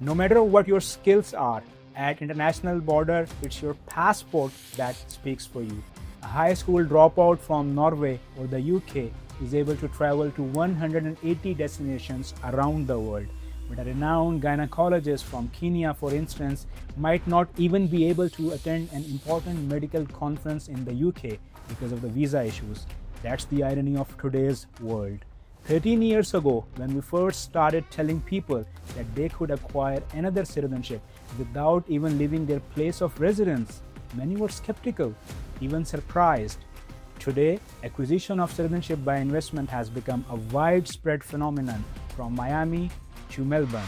No matter what your skills are, at international border, it's your passport that speaks for you. A high school dropout from Norway or the UK is able to travel to 180 destinations around the world. But a renowned gynecologist from Kenya, for instance, might not even be able to attend an important medical conference in the UK because of the visa issues. That's the irony of today's world. 13 years ago, when we first started telling people that they could acquire another citizenship without even leaving their place of residence, many were skeptical, even surprised. Today, acquisition of citizenship by investment has become a widespread phenomenon from Miami to Melbourne.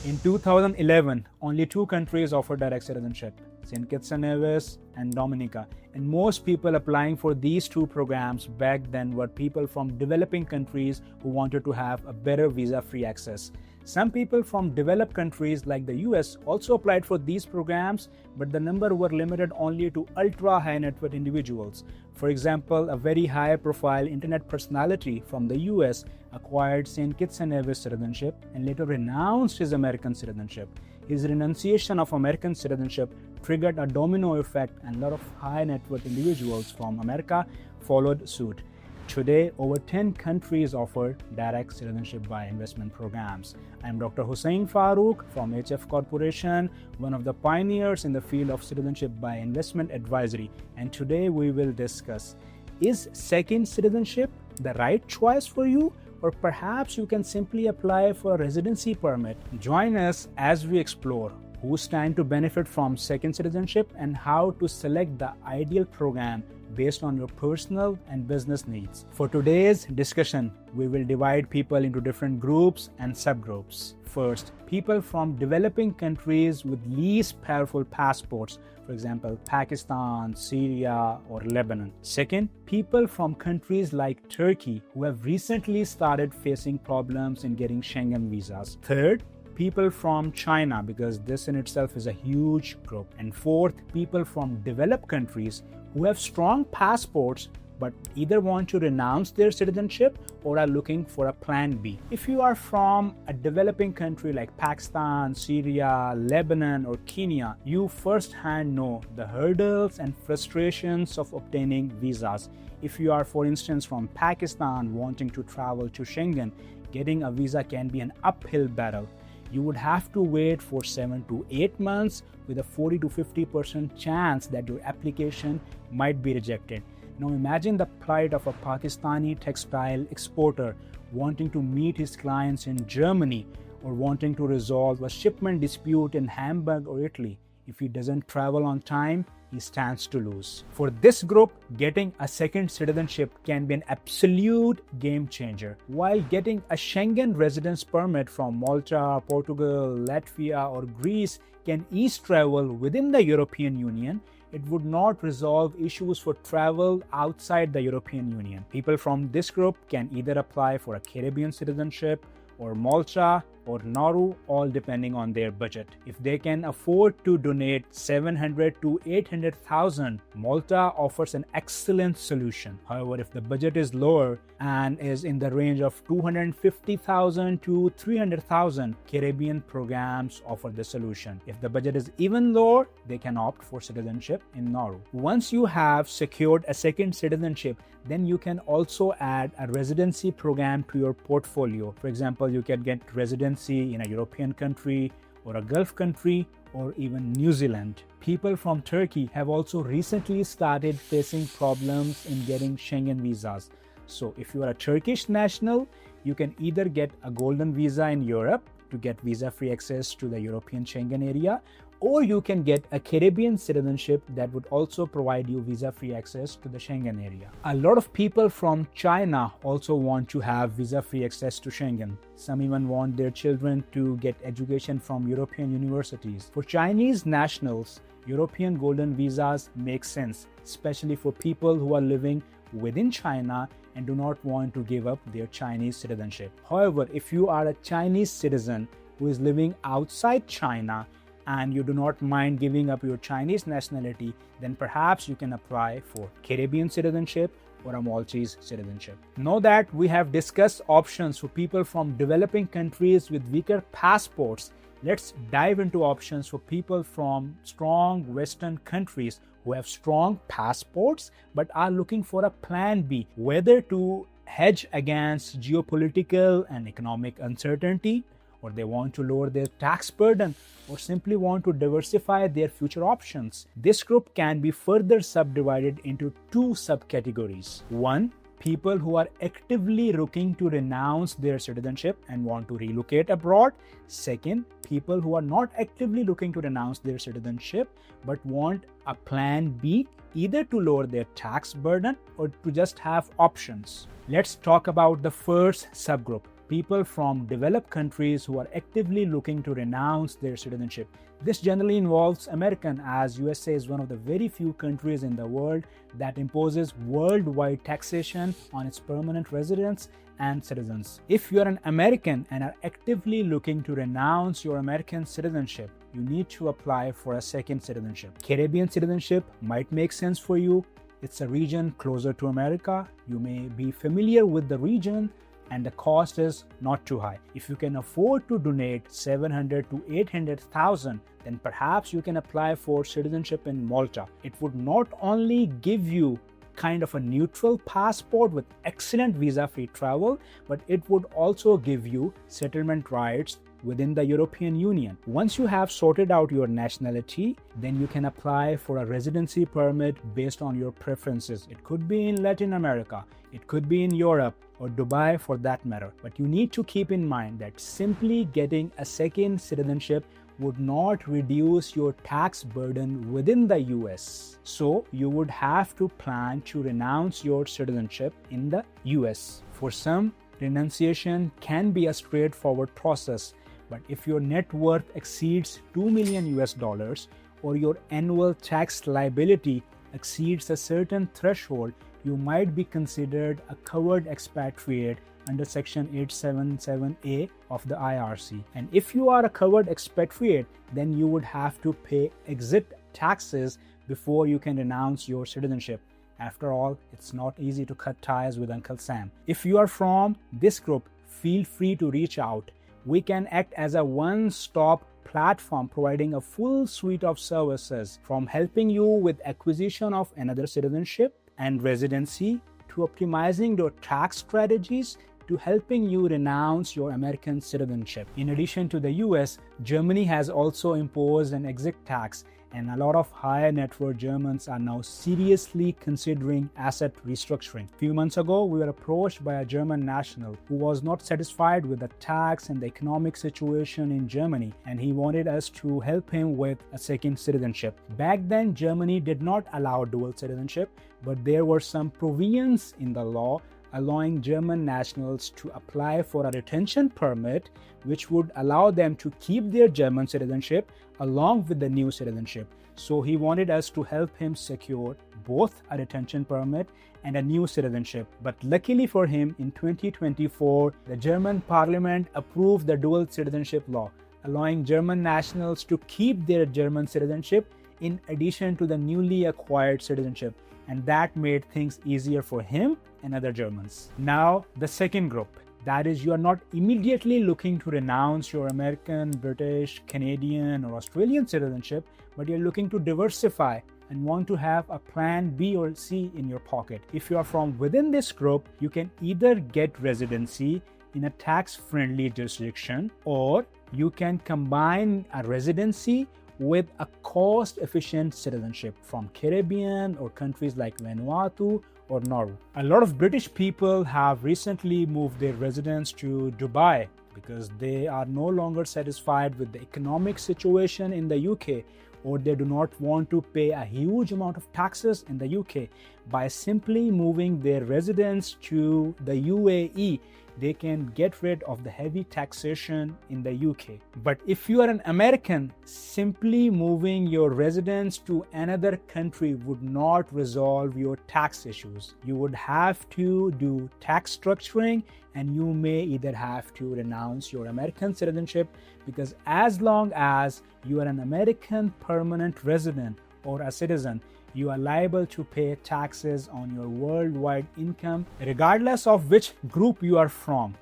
In 2011, only 2 countries offered direct citizenship, St. Kitts and Nevis and Dominica. And most people applying for these 2 programs back then were people from developing countries who wanted to have a better visa-free access. Some people from developed countries like the US also applied for these programs, but the number were limited only to ultra high net worth individuals. For example, a very high profile internet personality from the US acquired St. Kitts and Nevis citizenship and later renounced his American citizenship. His renunciation of American citizenship triggered a domino effect, and a lot of high net worth individuals from America followed suit. Today, over 10 countries offer direct citizenship by investment programs. I am Dr. Hussain Farooq from HF Corporation, one of the pioneers in the field of citizenship by investment advisory. And today we will discuss, is second citizenship the right choice for you? Or perhaps you can simply apply for a residency permit. Join us as we explore who stand to benefit from second citizenship and how to select the ideal program based on your personal and business needs. For today's discussion, we will divide people into different groups and subgroups. First, people from developing countries with least powerful passports, for example, Pakistan, Syria, or Lebanon. Second, people from countries like Turkey who have recently started facing problems in getting Schengen visas. Third, people from China, because this in itself is a huge group. And fourth, people from developed countries who have strong passports but either want to renounce their citizenship or are looking for a plan B. If you are from a developing country like Pakistan, Syria, Lebanon, or Kenya, you firsthand know the hurdles and frustrations of obtaining visas. If you are, for instance, from Pakistan wanting to travel to Schengen, getting a visa can be an uphill battle. You would have to wait for 7 to 8 months with a 40 to 50% chance that your application might be rejected. Now imagine the plight of a Pakistani textile exporter wanting to meet his clients in Germany or wanting to resolve a shipment dispute in Hamburg or Italy. If he doesn't travel on time, he stands to lose. For this group, getting a second citizenship can be an absolute game changer. While getting a Schengen residence permit from Malta, Portugal, Latvia, or Greece can ease travel within the European Union, it would not resolve issues for travel outside the European Union. People from this group can either apply for a Caribbean citizenship or Malta or Nauru, all depending on their budget. If they can afford to donate 700 to 800,000, Malta offers an excellent solution. However, if the budget is lower and is in the range of 250,000 to 300,000, Caribbean programs offer the solution. If the budget is even lower, they can opt for citizenship in Nauru. Once you have secured a second citizenship, then you can also add a residency program to your portfolio. For example, you can get residency in a European country or a Gulf country or even New Zealand. People from Turkey have also recently started facing problems in getting Schengen visas. So if you are a Turkish national, you can either get a golden visa in Europe to get visa-free access to the European Schengen area, or you can get a Caribbean citizenship that would also provide you visa-free access to the Schengen area. A lot of people from China also want to have visa-free access to Schengen. Some even want their children to get education from European universities. For Chinese nationals, European golden visas make sense, especially for people who are living within China and do not want to give up their Chinese citizenship. However, if you are a Chinese citizen who is living outside China, and you do not mind giving up your Chinese nationality, then perhaps you can apply for Caribbean citizenship or a Maltese citizenship. Now that we have discussed options for people from developing countries with weaker passports, let's dive into options for people from strong Western countries who have strong passports but are looking for a plan B, whether to hedge against geopolitical and economic uncertainty, or they want to lower their tax burden, or simply want to diversify their future options. This group can be further subdivided into two subcategories. One, people who are actively looking to renounce their citizenship and want to relocate abroad. Second, people who are not actively looking to renounce their citizenship but want a plan B, either to lower their tax burden or to just have options. Let's talk about the first subgroup, people from developed countries who are actively looking to renounce their citizenship. This generally involves American, as USA is one of the very few countries in the world that imposes worldwide taxation on its permanent residents and citizens. If you are an American and are actively looking to renounce your American citizenship, you need to apply for a second citizenship. Caribbean citizenship might make sense for you. It's a region closer to America. You may be familiar with the region, and the cost is not too high. If you can afford to donate $700,000 to $800,000, then perhaps you can apply for citizenship in Malta. It would not only give you kind of a neutral passport with excellent visa-free travel, but it would also give you settlement rights within the European Union. Once you have sorted out your nationality, then you can apply for a residency permit based on your preferences. It could be in Latin America, it could be in Europe, or Dubai for that matter. But you need to keep in mind that simply getting a second citizenship would not reduce your tax burden within the US. So you would have to plan to renounce your citizenship in the US. For some, renunciation can be a straightforward process, but if your net worth exceeds $2 million US, or your annual tax liability exceeds a certain threshold, you might be considered a covered expatriate under Section 877A of the IRC. And if you are a covered expatriate, then you would have to pay exit taxes before you can renounce your citizenship. After all, it's not easy to cut ties with Uncle Sam. If you are from this group, feel free to reach out. We can act as a one-stop platform providing a full suite of services, from helping you with acquisition of another citizenship and residency, to optimizing your tax strategies, to helping you renounce your American citizenship. In addition to the US, Germany has also imposed an exit tax, and a lot of high net worth Germans are now seriously considering asset restructuring. A few months ago, we were approached by a German national who was not satisfied with the tax and the economic situation in Germany, and he wanted us to help him with a second citizenship. Back then, Germany did not allow dual citizenship, but there were some provisions in the law allowing German nationals to apply for a retention permit, which would allow them to keep their German citizenship along with the new citizenship. So he wanted us to help him secure both a retention permit and a new citizenship. But luckily for him, in 2024, the German parliament approved the dual citizenship law, allowing German nationals to keep their German citizenship in addition to the newly acquired citizenship. And that made things easier for him and other Germans. Now, the second group, that is, you are not immediately looking to renounce your American, British, Canadian, or Australian citizenship, but you're looking to diversify and want to have a plan B or C in your pocket. If you are from within this group, you can either get residency in a tax-friendly jurisdiction, or you can combine a residency with a cost-efficient citizenship from Caribbean or countries like Vanuatu or Nauru. A lot of British people have recently moved their residence to Dubai because they are no longer satisfied with the economic situation in the UK, or they do not want to pay a huge amount of taxes in the UK. by simply moving their residence to the UAE, they can get rid of the heavy taxation in the UK. But if you are an American, simply moving your residence to another country would not resolve your tax issues. You would have to do tax structuring, and you may either have to renounce your American citizenship, because as long as you are an American permanent resident or a citizen, you are liable to pay taxes on your worldwide income, regardless of which group you are from.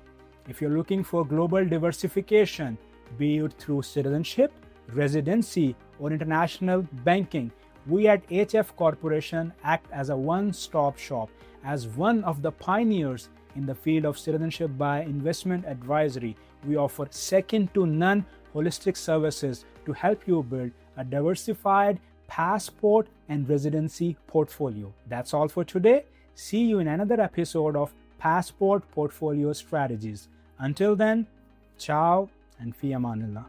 If you're looking for global diversification, be it through citizenship, residency, or international banking, we at HF Corporation act as a one-stop shop. As one of the pioneers in the field of citizenship by investment advisory, we offer second-to-none holistic services to help you build a diversified passport and residency portfolio. That's all for today. See you in another episode of Passport Portfolio Strategies. Until then, ciao and fi amanillah.